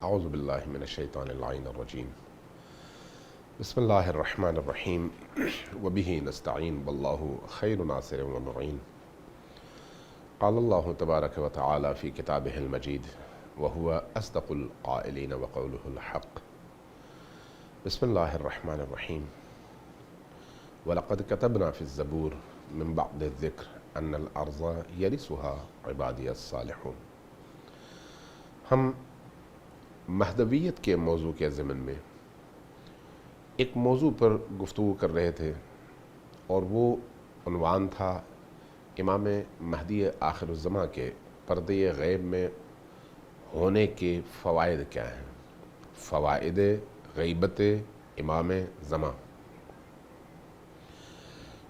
اعوذ باللہ من الشیطان اللعین الرجیم بسم اللہ الرحمن الرحیم وبہ نستعین واللہ خیر ناصر ومعین قال اللہ تبارک وتعالی فی کتابہ المجید وہو اصدق القائلین وقولہ الحق بسم اللہ الرحمن الرحیم وَلَقَدْ كَتَبْنَا فِي الزَّبُورِ مِن بَعْدِ الذِّكْرِ أَنَّ الْأَرْضَ يَرِثُهَا عِبَادِيَ الصَّالِحُونَ ہم مہدویت کے موضوع کے ضمن میں ایک موضوع پر گفتگو کر رہے تھے اور وہ عنوان تھا امام مہدی آخر الزماں کے پردے غیب میں ہونے کے فوائد کیا ہیں، فوائد غیبت امام زماں۔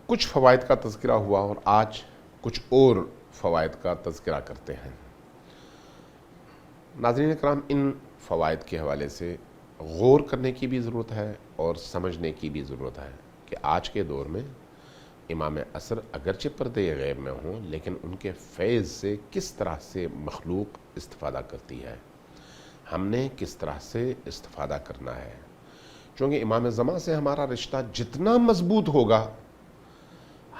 کچھ فوائد کا تذکرہ ہوا اور آج کچھ اور فوائد کا تذکرہ کرتے ہیں۔ ناظرین کرام، ان فوائد کے حوالے سے غور کرنے کی بھی ضرورت ہے اور سمجھنے کی بھی ضرورت ہے کہ آج کے دور میں امام عصر اگرچہ پردے غیب میں ہوں لیکن ان کے فیض سے کس طرح سے مخلوق استفادہ کرتی ہے، ہم نے کس طرح سے استفادہ کرنا ہے۔ چونکہ امام زمان سے ہمارا رشتہ جتنا مضبوط ہوگا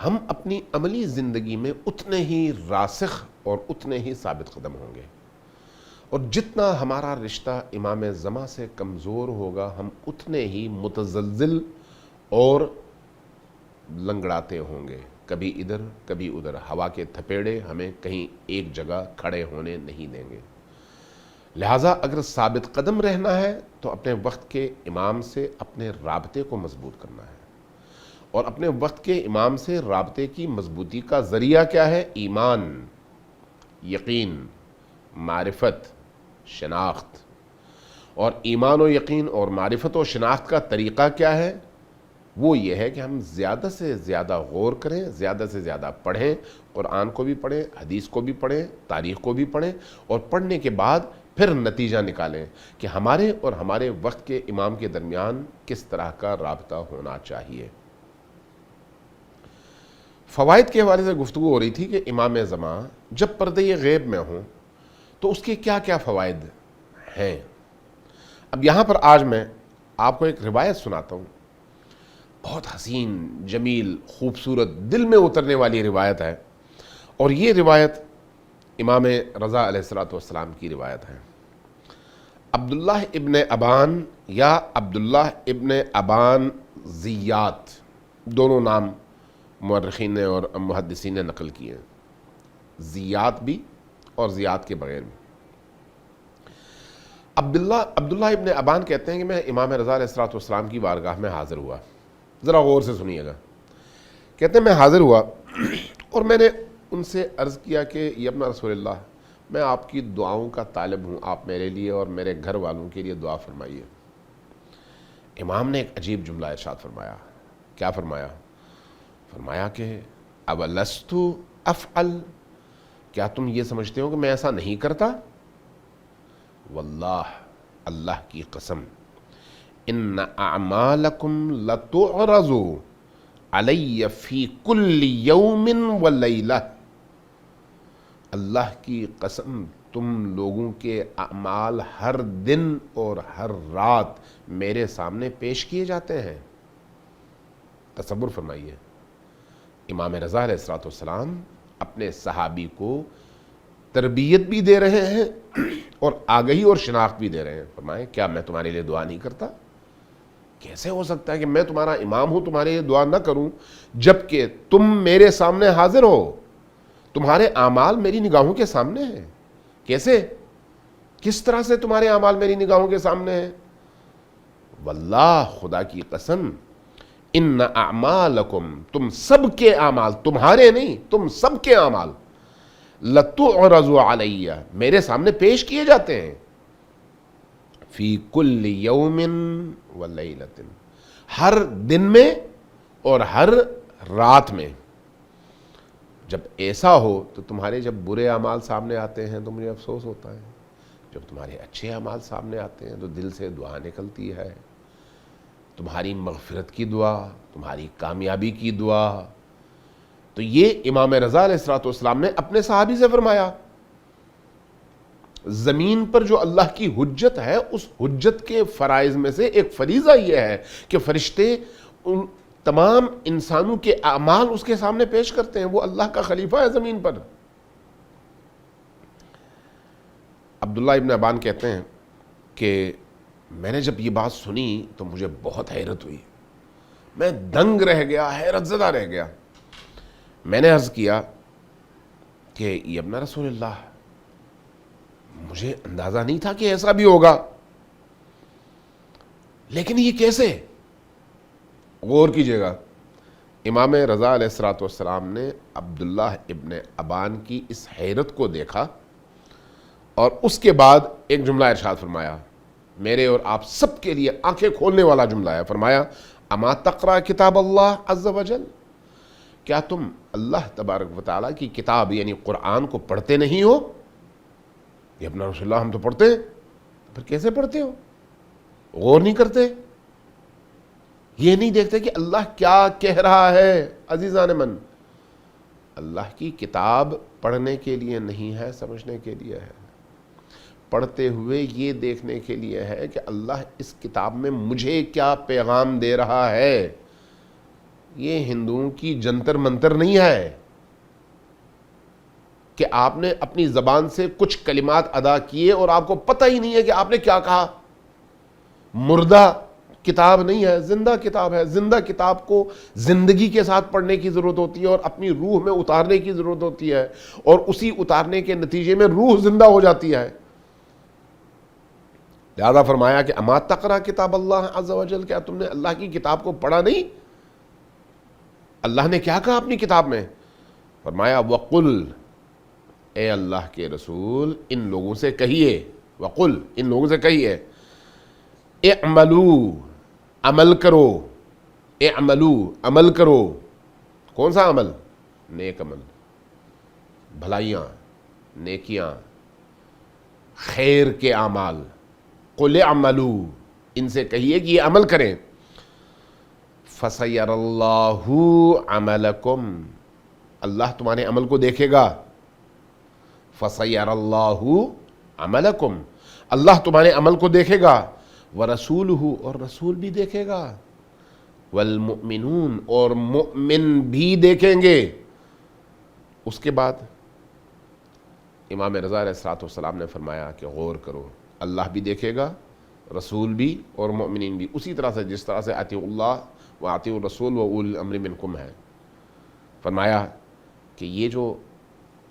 ہم اپنی عملی زندگی میں اتنے ہی راسخ اور اتنے ہی ثابت قدم ہوں گے، اور جتنا ہمارا رشتہ امام زمان سے کمزور ہوگا ہم اتنے ہی متزلزل اور لنگڑاتے ہوں گے، کبھی ادھر کبھی ادھر، ہوا کے تھپیڑے ہمیں کہیں ایک جگہ کھڑے ہونے نہیں دیں گے۔ لہٰذا اگر ثابت قدم رہنا ہے تو اپنے وقت کے امام سے اپنے رابطے کو مضبوط کرنا ہے، اور اپنے وقت کے امام سے رابطے کی مضبوطی کا ذریعہ کیا ہے؟ ایمان، یقین، معرفت، شناخت۔ اور ایمان و یقین اور معرفت و شناخت کا طریقہ کیا ہے؟ وہ یہ ہے کہ ہم زیادہ سے زیادہ غور کریں، زیادہ سے زیادہ پڑھیں، قرآن کو بھی پڑھیں، حدیث کو بھی پڑھیں، تاریخ کو بھی پڑھیں، اور پڑھنے کے بعد پھر نتیجہ نکالیں کہ ہمارے اور ہمارے وقت کے امام کے درمیان کس طرح کا رابطہ ہونا چاہیے۔ فوائد کے حوالے سے گفتگو ہو رہی تھی کہ امام زمان جب پردے غیب میں ہوں تو اس کے کیا کیا فوائد ہیں۔ اب یہاں پر آج میں آپ کو ایک روایت سناتا ہوں، بہت حسین، جمیل، خوبصورت، دل میں اترنے والی روایت ہے، اور یہ روایت امام رضا علیہ السلام کی روایت ہے۔ عبداللہ ابن ابان یا عبداللہ ابن ابان زیات، دونوں نام مورخین نے اور محدثین نے نقل کیے ہیں، زیات بھی اور زیات کے بغیر بھی۔ عبداللہ ابن ابان کہتے ہیں کہ میں امام رضا علیہ السلام کی بارگاہ میں حاضر ہوا، ذرا غور سے سنیے گا۔ کہتے ہیں میں حاضر ہوا اور میں نے ان سے عرض کیا کہ یا ابن رسول اللہ، میں آپ کی دعاؤں کا طالب ہوں، آپ میرے لیے اور میرے گھر والوں کے لیے دعا فرمائیے۔ امام نے ایک عجیب جملہ ارشاد فرمایا۔ کیا فرمایا؟ فرمایا کہ اولست افعل، کیا تم یہ سمجھتے ہو کہ میں ایسا نہیں کرتا؟ واللہ، اللہ کی قسم، ان اعمالکم لتعرض علی فی کل یوم ولیلہ، اللہ کی قسم تم لوگوں کے اعمال ہر دن اور ہر رات میرے سامنے پیش کیے جاتے ہیں۔ تصور فرمائیے، امام رضا علیہ السلام اپنے صحابی کو تربیت بھی دے رہے ہیں اور آگہی اور شناخت بھی دے رہے ہیں۔ فرمائیں کیا میں تمہارے لیے دعا نہیں کرتا؟ کیسے ہو سکتا ہے کہ میں تمہارا امام ہوں تمہارے لیے دعا نہ کروں جبکہ تم میرے سامنے حاضر ہو، تمہارے اعمال میری نگاہوں کے سامنے ہیں؟ کیسے؟ کس طرح سے تمہارے اعمال میری نگاہوں کے سامنے ہیں؟ واللہ، خدا کی قسم، ان اعمالکم، تم سب کے اعمال، تمہارے نہیں، تم سب کے اعمال، لتعرض علی، میرے سامنے پیش کیے جاتے ہیں، فی کل یوم ولیلۃ، ہر دن میں اور ہر رات میں۔ جب ایسا ہو تو تمہارے جب برے اعمال سامنے آتے ہیں تو مجھے افسوس ہوتا ہے، جب تمہارے اچھے اعمال سامنے آتے ہیں تو دل سے دعا نکلتی ہے، تمہاری مغفرت کی دعا، تمہاری کامیابی کی دعا۔ تو یہ امام رضا علیہ السلام نے اپنے صحابی سے فرمایا۔ زمین پر جو اللہ کی حجت ہے اس حجت کے فرائض میں سے ایک فریضہ یہ ہے کہ فرشتے ان تمام انسانوں کے اعمال اس کے سامنے پیش کرتے ہیں. وہ اللہ کا خلیفہ ہے زمین پر. عبداللہ ابن ابان کہتے ہیں کہ میں نے جب یہ بات سنی تو مجھے بہت حیرت ہوئی, میں دنگ رہ گیا, حیرت زدہ رہ گیا. میں نے عرض کیا کہ یہ ابن رسول اللہ, مجھے اندازہ نہیں تھا کہ ایسا بھی ہوگا, لیکن یہ کیسے؟ غور کیجئے گا. امام رضا علیہ الصلوۃ والسلام نے عبداللہ ابن ابان کی اس حیرت کو دیکھا اور اس کے بعد ایک جملہ ارشاد فرمایا, میرے اور آپ سب کے لیے آنکھیں کھولنے والا جملہ ہے. فرمایا اما تقرأ کتاب اللہ عز وجل, کیا تم اللہ تبارک و تعالیٰ کی کتاب یعنی قرآن کو پڑھتے نہیں ہو؟ یہ اپنا رسول اللہ ہم تو پڑھتے ہیں, پھر کیسے پڑھتے ہو؟ غور نہیں کرتے, یہ نہیں دیکھتے کہ اللہ کیا کہہ رہا ہے. عزیزان من, اللہ کی کتاب پڑھنے کے لیے نہیں ہے, سمجھنے کے لیے ہے. پڑھتے ہوئے یہ دیکھنے کے لیے ہے کہ اللہ اس کتاب میں مجھے کیا پیغام دے رہا ہے. یہ ہندوؤں کی جنتر منتر نہیں ہے کہ آپ نے اپنی زبان سے کچھ کلمات ادا کیے اور آپ کو پتہ ہی نہیں ہے کہ آپ نے کیا کہا. مردہ کتاب نہیں ہے, زندہ کتاب ہے. زندہ کتاب کو زندگی کے ساتھ پڑھنے کی ضرورت ہوتی ہے اور اپنی روح میں اتارنے کی ضرورت ہوتی ہے, اور اسی اتارنے کے نتیجے میں روح زندہ ہو جاتی ہے. لہذا فرمایا کہ اما تقرأ کتاب اللہ عز وجل, کیا تم نے اللہ کی کتاب کو پڑھا نہیں؟ اللہ نے کیا کہا اپنی کتاب میں؟ فرمایا وقل, اے اللہ کے رسول ان لوگوں سے کہیے, وقل ان لوگوں سے کہیے, اعملوا عمل کرو, اعملوا عمل کرو. کون سا عمل؟ نیک عمل, بھلائیاں, نیکیاں, خیر کے اعمال. قل اعملوا, ان سے کہیے کہ یہ عمل کریں. فَسَيَرَ اللَّهُ عَمَلَكُمْ, اللہ تمہارے عمل کو دیکھے گا. فَسَيَرَ اللَّهُ عَمَلَكُمْ, اللہ تمہارے عمل کو دیکھے گا. وَرَسُولُهُ, اور رسول بھی دیکھے گا. وَالْمُؤْمِنُونَ, اور مؤمن بھی دیکھیں گے. اس کے بعد امام رضا علیہ الصلوۃ والسلام نے فرمایا کہ غور کرو, اللہ بھی دیکھے گا, رسول بھی اور مؤمنین بھی, اسی طرح سے جس طرح سے اطیعوا اللہ و اطیعوا الرسول و اولي الامر منکم ہے. فرمایا کہ یہ جو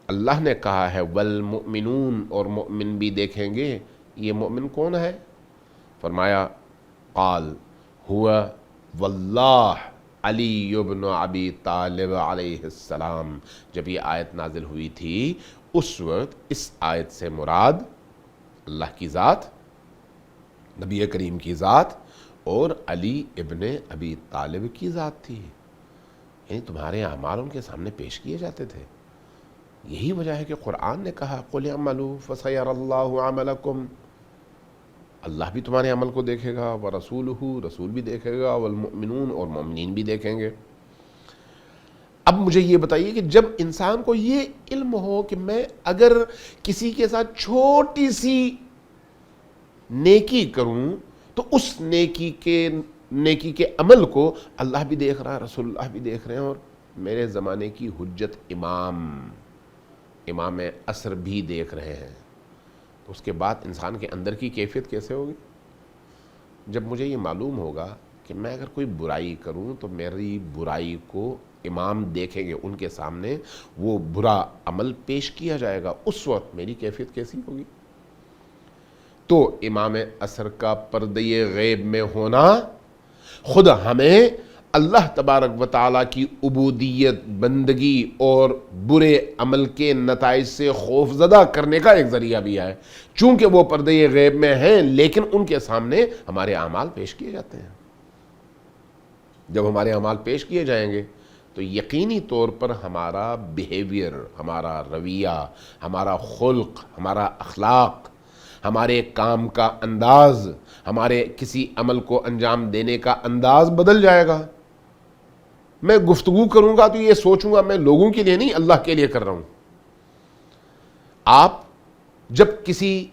اللہ نے کہا ہے والمؤمنون, اور مؤمن بھی دیکھیں گے, یہ مؤمن کون ہے؟ فرمایا قال هو واللہ علی بن ابی طالب علیہ السلام. جب یہ آیت نازل ہوئی تھی اس وقت اس آیت سے مراد اللہ کی ذات, نبی کریم کی ذات اور علی ابن ابی طالب کی ذات تھی. یعنی تمہارے اعمال ان کے سامنے پیش کیے جاتے تھے. یہی وجہ ہے کہ قرآن نے کہا قل اعملوا فسيرى الله عملكم, اللہ بھی تمہارے عمل کو دیکھے گا. ورسولہ, رسول بھی دیکھے گا. والمؤمنون, اور مومنین بھی دیکھیں گے. اب مجھے یہ بتائیے کہ جب انسان کو یہ علم ہو کہ میں اگر کسی کے ساتھ چھوٹی سی نیکی کروں تو اس نیکی کے عمل کو اللہ بھی دیکھ رہا ہے, رسول اللہ بھی دیکھ رہے ہیں, اور میرے زمانے کی حجت امام عصر بھی دیکھ رہے ہیں, تو اس کے بعد انسان کے اندر کی کیفیت کیسے ہوگی؟ جب مجھے یہ معلوم ہوگا کہ میں اگر کوئی برائی کروں تو میری برائی کو امام دیکھیں گے, ان کے سامنے وہ برا عمل پیش کیا جائے گا, اس وقت میری کیفیت کیسی ہوگی؟ تو امام عصر کا پردے غیب میں ہونا خود ہمیں اللہ تبارک و تعالیٰ کی عبودیت, بندگی اور برے عمل کے نتائج سے خوف زدہ کرنے کا ایک ذریعہ بھی ہے, چونکہ وہ پردے غیب میں ہیں لیکن ان کے سامنے ہمارے اعمال پیش کیے جاتے ہیں. جب ہمارے اعمال پیش کیے جائیں گے تو یقینی طور پر ہمارا بیہیویئر, ہمارا رویہ, ہمارا خلق, ہمارا اخلاق, ہمارے کام کا انداز, ہمارے کسی عمل کو انجام دینے کا انداز بدل جائے گا. میں گفتگو کروں گا تو یہ سوچوں گا میں لوگوں کے لیے نہیں اللہ کے لیے کر رہا ہوں. آپ جب کسی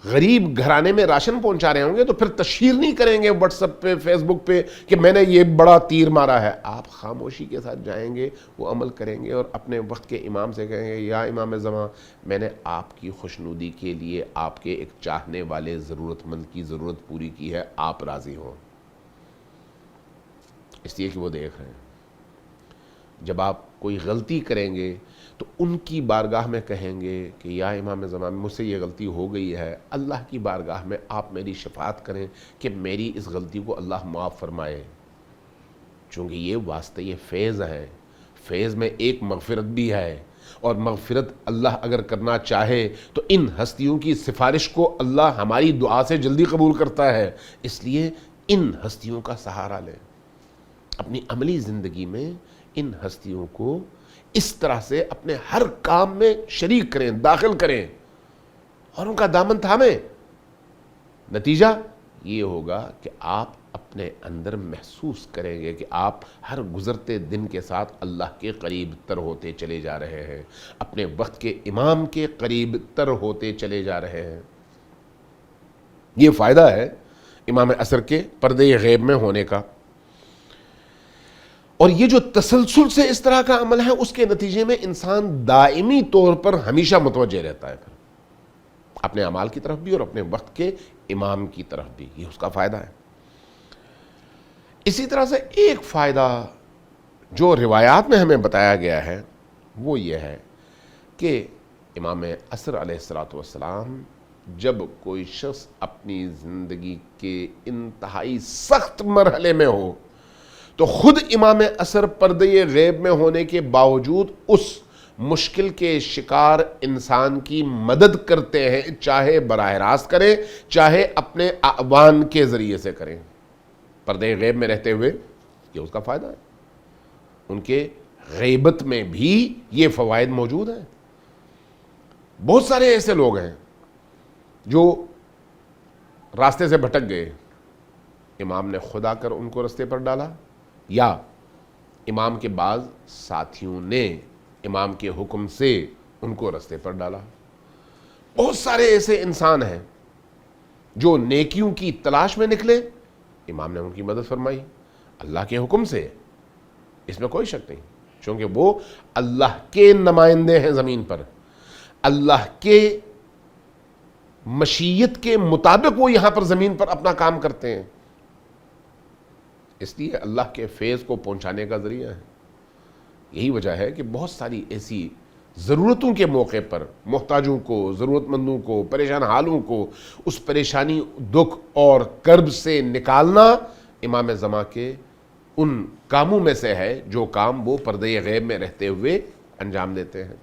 غریب گھرانے میں راشن پہنچا رہے ہوں گے تو پھر تشہیر نہیں کریں گے واٹس ایپ پہ، فیس بک پہ کہ میں نے یہ بڑا تیر مارا ہے. آپ خاموشی کے ساتھ جائیں گے، وہ عمل کریں گے اور اپنے وقت کے امام سے کہیں گے یا امام زمان، میں نے آپ کی خوشنودی کے لیے آپ کے ایک چاہنے والے ضرورت مند کی ضرورت پوری کی ہے، آپ راضی ہوں. اس لیے کہ وہ دیکھ رہے ہیں. جب آپ کوئی غلطی کریں گے تو ان کی بارگاہ میں کہیں گے کہ یا امام زمان مجھ سے یہ غلطی ہو گئی ہے، اللہ کی بارگاہ میں آپ میری شفاعت کریں کہ میری اس غلطی کو اللہ معاف فرمائے. چونکہ یہ واسطہ یہ فیض ہے، فیض میں ایک مغفرت بھی ہے، اور مغفرت اللہ اگر کرنا چاہے تو ان ہستیوں کی سفارش کو اللہ ہماری دعا سے جلدی قبول کرتا ہے. اس لیے ان ہستیوں کا سہارا لیں، اپنی عملی زندگی میں ان ہستیوں کو اس طرح سے اپنے ہر کام میں شریک کریں، داخل کریں اور ان کا دامن تھامیں. نتیجہ یہ ہوگا کہ آپ اپنے اندر محسوس کریں گے کہ آپ ہر گزرتے دن کے ساتھ اللہ کے قریب تر ہوتے چلے جا رہے ہیں، اپنے وقت کے امام کے قریب تر ہوتے چلے جا رہے ہیں. یہ فائدہ ہے امام عصر کے پردے غیب میں ہونے کا. اور یہ جو تسلسل سے اس طرح کا عمل ہے، اس کے نتیجے میں انسان دائمی طور پر ہمیشہ متوجہ رہتا ہے، پھر اپنے اعمال کی طرف بھی اور اپنے وقت کے امام کی طرف بھی. یہ اس کا فائدہ ہے. اسی طرح سے ایک فائدہ جو روایات میں ہمیں بتایا گیا ہے وہ یہ ہے کہ امام عصر علیہ السلام جب کوئی شخص اپنی زندگی کے انتہائی سخت مرحلے میں ہو تو خود امام عصر پردے غیب میں ہونے کے باوجود اس مشکل کے شکار انسان کی مدد کرتے ہیں، چاہے براہ راست کریں چاہے اپنے اعوان کے ذریعے سے کریں. پردے غیب میں رہتے ہوئے یہ اس کا فائدہ ہے. ان کے غیبت میں بھی یہ فوائد موجود ہیں. بہت سارے ایسے لوگ ہیں جو راستے سے بھٹک گئے، امام نے خدا کر ان کو راستے پر ڈالا، یا امام کے بعض ساتھیوں نے امام کے حکم سے ان کو راستے پر ڈالا. بہت سارے ایسے انسان ہیں جو نیکیوں کی تلاش میں نکلے، امام نے ان کی مدد فرمائی اللہ کے حکم سے. اس میں کوئی شک نہیں، چونکہ وہ اللہ کے نمائندے ہیں زمین پر، اللہ کے مشیت کے مطابق وہ یہاں پر زمین پر اپنا کام کرتے ہیں. اس لیے اللہ کے فیض کو پہنچانے کا ذریعہ ہے. یہی وجہ ہے کہ بہت ساری ایسی ضرورتوں کے موقع پر محتاجوں کو، ضرورت مندوں کو، پریشان حالوں کو اس پریشانی، دکھ اور کرب سے نکالنا امام زمان کے ان کاموں میں سے ہے جو کام وہ پردے غیب میں رہتے ہوئے انجام دیتے ہیں.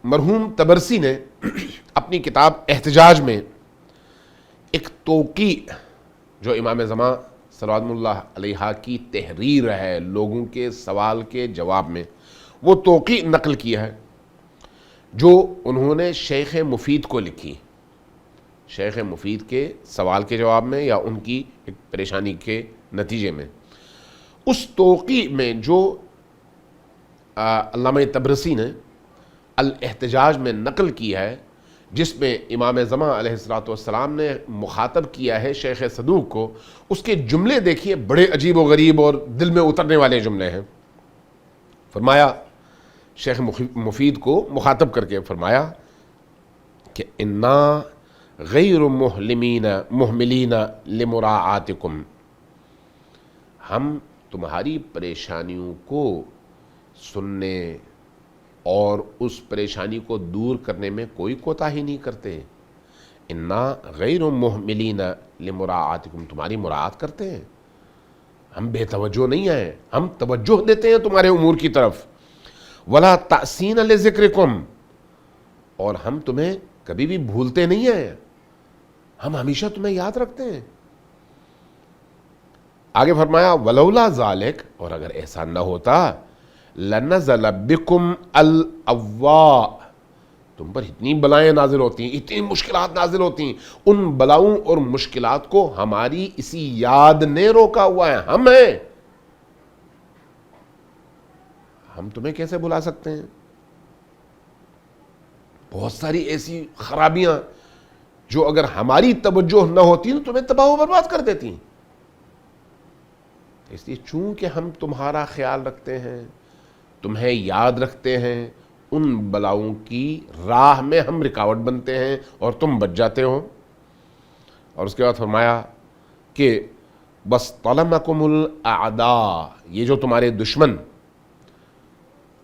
مرحوم طبرسی نے اپنی کتاب احتجاج میں ایک توقیع جو امام زمان صلوات اللہ علیہ کی تحریر ہے لوگوں کے سوال کے جواب میں، وہ توقیع نقل کیا ہے جو انہوں نے شیخ مفید کو لکھی. شیخ مفید کے سوال کے جواب میں یا ان کی ایک پریشانی کے نتیجے میں. اس توقیع میں جو علامہ طبرسی نے الاحتجاج میں نقل کی ہے، جس میں امام زمان علیہ السلام نے مخاطب کیا ہے شیخ صدوق کو، اس کے جملے دیکھیے بڑے عجیب و غریب اور دل میں اترنے والے جملے ہیں. فرمایا، شیخ مفید کو مخاطب کر کے فرمایا کہ انا غیر محملین لمراعاتکم، ہم تمہاری پریشانیوں کو سننے اور اس پریشانی کو دور کرنے میں کوئی کوتاہی نہیں کرتے. انا غیر محملین لمراعاتکم، تمہاری مراعات کرتے ہیں، ہم بے توجہ نہیں ہیں، ہم توجہ دیتے ہیں تمہارے امور کی طرف. ولا تعسین لذکرکم، اور ہم تمہیں کبھی بھی بھولتے نہیں ہیں، ہم ہمیشہ تمہیں یاد رکھتے ہیں. آگے فرمایا ولولا ذالک، اور اگر ایسا نہ ہوتا لنزل بکم الاواء، تم پر اتنی بلائیں نازل ہوتی ہیں، اتنی مشکلات نازل ہوتی ہیں، ان بلاؤں اور مشکلات کو ہماری اسی یاد نے روکا ہوا ہے. ہم ہیں، ہم تمہیں کیسے بھلا سکتے ہیں؟ بہت ساری ایسی خرابیاں جو اگر ہماری توجہ نہ ہوتی تو تمہیں تباہ و برباد کر دیتی. اس لیے چونکہ ہم تمہارا خیال رکھتے ہیں، تمہیں یاد رکھتے ہیں، ان بلاؤں کی راہ میں ہم رکاوٹ بنتے ہیں اور تم بچ جاتے ہو. اور اس کے بعد فرمایا کہ بس طلمکم الاعداء، یہ جو تمہارے دشمن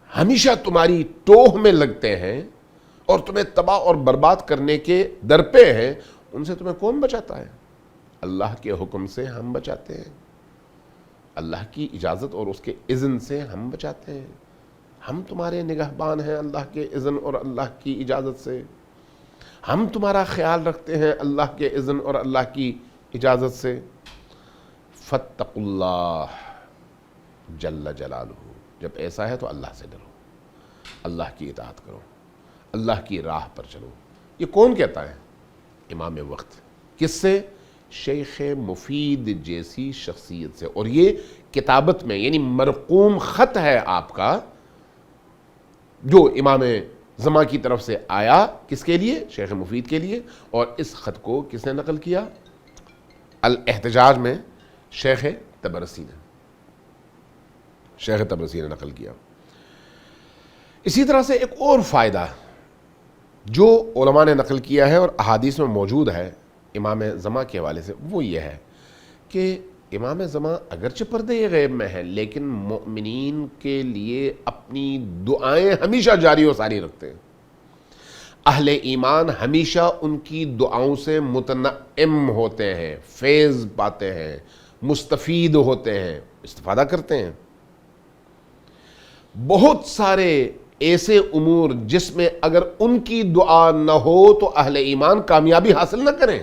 ہمیشہ تمہاری ٹوہ میں لگتے ہیں اور تمہیں تباہ اور برباد کرنے کے در پہ ہیں، ان سے تمہیں کون بچاتا ہے؟ اللہ کے حکم سے ہم بچاتے ہیں، اللہ کی اجازت اور اس کے اذن سے ہم بچاتے ہیں. ہم تمہارے نگہبان ہیں اللہ کے اذن اور اللہ کی اجازت سے. ہم تمہارا خیال رکھتے ہیں اللہ کے اذن اور اللہ کی اجازت سے. فاتقوا اللہ جل جلالہ، جب ایسا ہے تو اللہ سے ڈرو، اللہ کی اطاعت کرو، اللہ کی راہ پر چلو. یہ کون کہتا ہے؟ امام وقت. کس سے؟ شیخ مفید جیسی شخصیت سے. اور یہ کتابت میں یعنی مرقوم خط ہے آپ کا جو امام زمان کی طرف سے آیا. کس کے لیے؟ شیخ مفید کے لیے. اور اس خط کو کس نے نقل کیا؟ الاحتجاج میں شیخ طبرسی نے، شیخ طبرسی نے نقل کیا. اسی طرح سے ایک اور فائدہ جو علماء نے نقل کیا ہے اور احادیث میں موجود ہے امام زمان کے حوالے سے، وہ یہ ہے کہ امام زمان اگرچہ پردے غیب میں ہیں لیکن مؤمنین کے لیے اپنی دعائیں ہمیشہ جاری و ساری رکھتے ہیں. اہل ایمان ہمیشہ ان کی دعاؤں سے متنعم ہوتے ہیں، فیض پاتے ہیں، مستفید ہوتے ہیں، استفادہ کرتے ہیں. بہت سارے ایسے امور جس میں اگر ان کی دعا نہ ہو تو اہل ایمان کامیابی حاصل نہ کریں،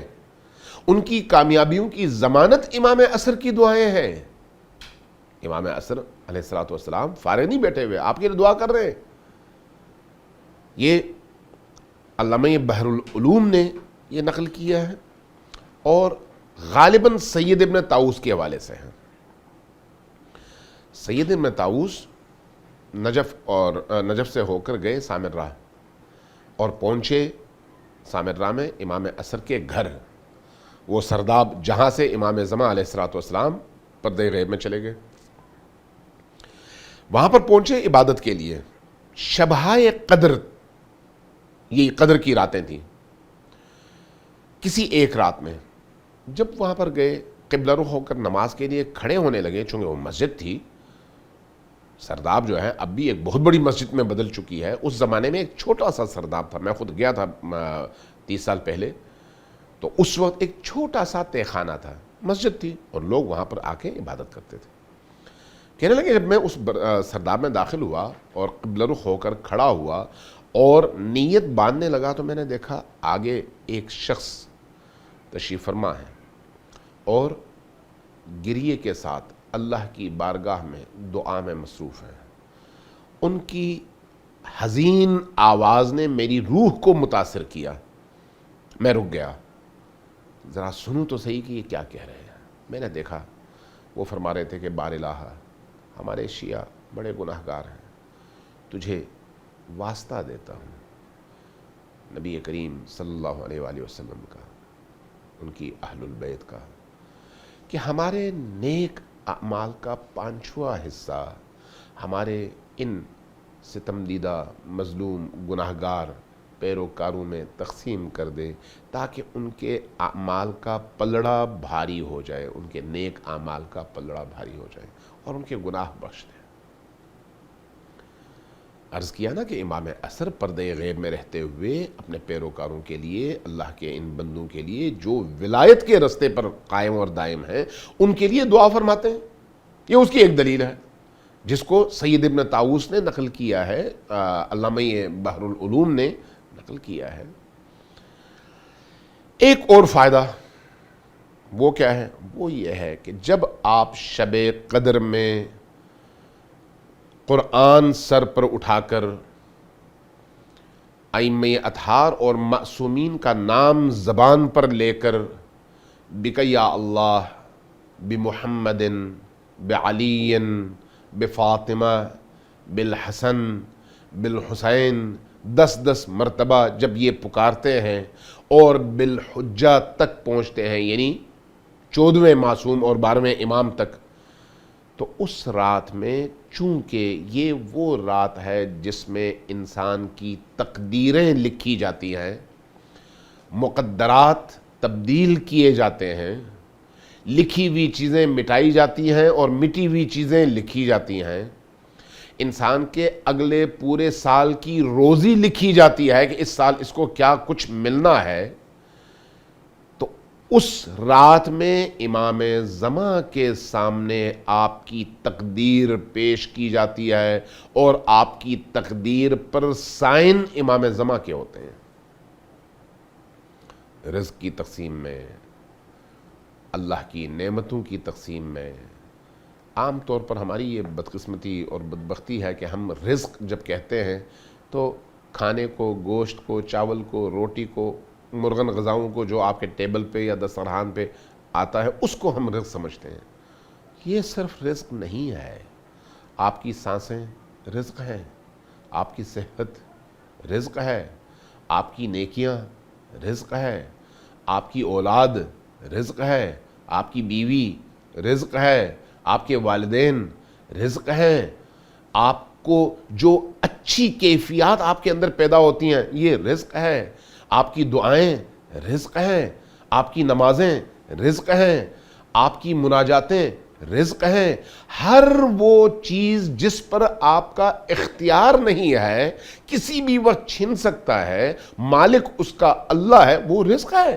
ان کی کامیابیوں کی ضمانت امام عصر کی دعائیں ہیں. امام عصر علیہ الصلوۃ والسلام فارغ نہیں بیٹھے ہوئے، آپ کے لیے دعا کر رہے ہیں. یہ علامہ بحر العلوم نے یہ نقل کیا ہے اور غالباً سید ابن طاؤس کے حوالے سے ہے. سید ابن طاؤس نجف سے ہو کر گئے سامرہ اور پہنچے سامرہ میں امام عصر کے گھر، وہ سرداب جہاں سے امام زمان علیہ الصلوۃ والسلام پردے غیب میں چلے گئے. وہاں پر پہنچے عبادت کے لیے. شبہائے قدر، یہ قدر کی راتیں تھیں، کسی ایک رات میں جب وہاں پر گئے قبلہ رخ ہو کر نماز کے لیے کھڑے ہونے لگے. چونکہ وہ مسجد تھی، سرداب جو ہے اب بھی ایک بہت بڑی مسجد میں بدل چکی ہے. اس زمانے میں ایک چھوٹا سا سرداب تھا، میں خود گیا تھا 30 سال پہلے، تو اس وقت ایک چھوٹا سا تہ خانہ تھا، مسجد تھی اور لوگ وہاں پر آ کے عبادت کرتے تھے. کہنے لگے جب میں اس سرداب میں داخل ہوا اور قبلہ رخ ہو کر کھڑا ہوا اور نیت باندھنے لگا تو میں نے دیکھا آگے ایک شخص تشریف فرما ہے اور گریے کے ساتھ اللہ کی بارگاہ میں دعا میں مصروف ہے. ان کی حزین آواز نے میری روح کو متاثر کیا. میں رک گیا، ذرا سنوں تو صحیح کہ یہ کیا کہہ رہے ہیں. میں نے دیکھا وہ فرما رہے تھے کہ بار الہ، ہمارے شیعہ بڑے گناہ گار ہیں، تجھے واسطہ دیتا ہوں نبی کریم صلی اللہ علیہ وآلہ وسلم کا، ان کی اہل البیت کا، کہ ہمارے نیک اعمال کا 5واں حصہ ہمارے ان ستم دیدہ مظلوم گناہگار پیروکاروں میں تقسیم کر دے تاکہ ان کے اعمال کا پلڑا بھاری ہو جائے، ان کے نیک اعمال کا پلڑا بھاری ہو جائے اور ان کے گناہ بخش دے. عرض کیا نا کہ امام عصر پردے غیب میں رہتے ہوئے اپنے پیروکاروں کے لیے، اللہ کے ان بندوں کے لیے جو ولایت کے رستے پر قائم اور دائم ہیں، ان کے لیے دعا فرماتے ہیں. یہ اس کی ایک دلیل ہے جس کو سید ابن طاؤس نے نقل کیا ہے، علامہ بحر العلوم نے نقل کیا ہے. ایک اور فائدہ وہ کیا ہے؟ وہ یہ ہے کہ جب آپ شب قدر میں قرآن سر پر اٹھا کر ائمہ اطہار اور معصومین کا نام زبان پر لے کر بک یا اللہ، بمحمد، بعلی، بفاطمہ، بالحسن، بالحسین، 10 مرتبہ جب یہ پکارتے ہیں اور بالحجہ تک پہنچتے ہیں، یعنی 14ویں معصوم اور 12ویں امام تک، تو اس رات میں چونکہ یہ وہ رات ہے جس میں انسان کی تقدیریں لکھی جاتی ہیں، مقدرات تبدیل کیے جاتے ہیں، لکھی ہوئی چیزیں مٹائی جاتی ہیں اور مٹی ہوئی چیزیں لکھی جاتی ہیں، انسان کے اگلے پورے سال کی روزی لکھی جاتی ہے کہ اس سال اس کو کیا کچھ ملنا ہے، تو اس رات میں امام زمان کے سامنے آپ کی تقدیر پیش کی جاتی ہے اور آپ کی تقدیر پر سائن امام زمان کے ہوتے ہیں۔ رزق کی تقسیم میں، اللہ کی نعمتوں کی تقسیم میں، عام طور پر ہماری یہ بدقسمتی اور بدبختی ہے کہ ہم رزق جب کہتے ہیں تو کھانے کو، گوشت کو، چاول کو، روٹی کو، مرغن غذاؤں کو جو آپ کے ٹیبل پہ یا دسترخوان پہ آتا ہے اس کو ہم رزق سمجھتے ہیں۔ یہ صرف رزق نہیں ہے، آپ کی سانسیں رزق ہیں، آپ کی صحت رزق ہے، آپ کی نیکیاں رزق ہے، آپ کی اولاد رزق ہے، آپ کی بیوی رزق ہے، آپ کے والدین رزق ہیں، آپ کو جو اچھی کیفیات آپ کے اندر پیدا ہوتی ہیں یہ رزق ہے، آپ کی دعائیں رزق ہیں، آپ کی نمازیں رزق ہیں، آپ کی مناجاتیں رزق ہیں۔ ہر وہ چیز جس پر آپ کا اختیار نہیں ہے، کسی بھی وقت چھن سکتا ہے، مالک اس کا اللہ ہے، وہ رزق ہے۔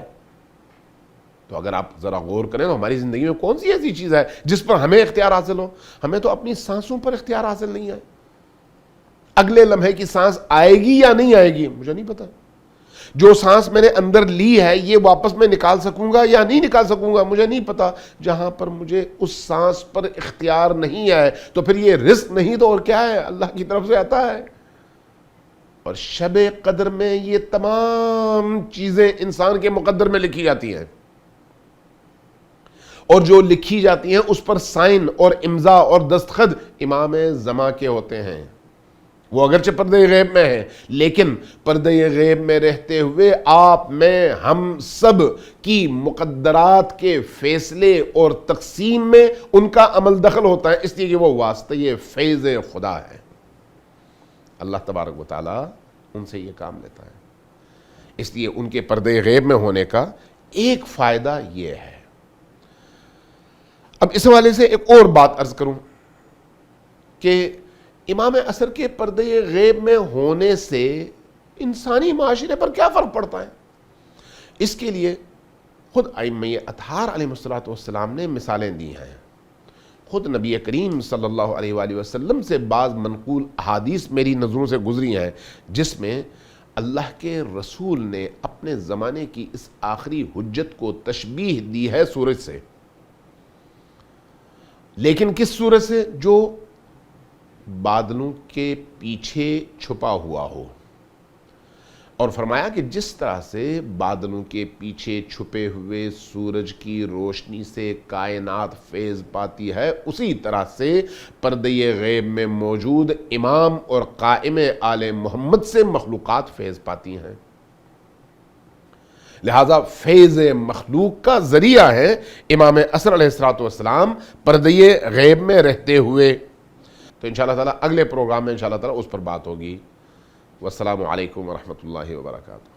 تو اگر آپ ذرا غور کریں تو ہماری زندگی میں کون سی ایسی چیز ہے جس پر ہمیں اختیار حاصل ہو؟ ہمیں تو اپنی سانسوں پر اختیار حاصل نہیں ہے۔ اگلے لمحے کی سانس آئے گی یا نہیں آئے گی مجھے نہیں پتا۔ جو سانس میں نے اندر لی ہے یہ واپس میں نکال سکوں گا یا نہیں نکال سکوں گا مجھے نہیں پتا۔ جہاں پر مجھے اس سانس پر اختیار نہیں ہے تو پھر یہ رزق نہیں تو اور کیا ہے؟ اللہ کی طرف سے آتا ہے۔ اور شب قدر میں یہ تمام چیزیں انسان کے مقدر میں لکھی جاتی ہیں، اور جو لکھی جاتی ہیں اس پر سائن اور امضا اور دستخط امام زمان کے ہوتے ہیں۔ وہ اگرچہ پردہ غیب میں ہے لیکن پردہ غیب میں رہتے ہوئے آپ میں ہم سب کی مقدرات کے فیصلے اور تقسیم میں ان کا عمل دخل ہوتا ہے، اس لیے کہ وہ واسطہ یہ فیض خدا ہے۔ اللہ تبارک و تعالی ان سے یہ کام لیتا ہے، اس لیے ان کے پردہ غیب میں ہونے کا ایک فائدہ یہ ہے۔ اب اس حوالے سے ایک اور بات عرض کروں کہ امام عصر کے پردہ غیب میں ہونے سے انسانی معاشرے پر کیا فرق پڑتا ہے؟ اس کے لیے خود ائمہ اطہار علیہ السلام نے مثالیں دی ہیں، خود نبی کریم صلی اللہ علیہ وآلہ وسلم سے بعض منقول احادیث میری نظروں سے گزری ہیں جس میں اللہ کے رسول نے اپنے زمانے کی اس آخری حجت کو تشبیہ دی ہے سورج سے، لیکن کس سورج سے؟ جو بادلوں کے پیچھے چھپا ہوا ہو، اور فرمایا کہ جس طرح سے بادلوں کے پیچھے چھپے ہوئے سورج کی روشنی سے کائنات فیض پاتی ہے، اسی طرح سے پردہ غیب میں موجود امام اور قائم آل محمد سے مخلوقات فیض پاتی ہیں۔ لہذا فیض مخلوق کا ذریعہ ہے امام عصر علیہ السلام پردہ غیب میں رہتے ہوئے۔ تو انشاءاللہ تعالیٰ اگلے پروگرام میں انشاءاللہ تعالیٰ اس پر بات ہوگی۔ والسلام علیکم ورحمۃ اللہ وبرکاتہ۔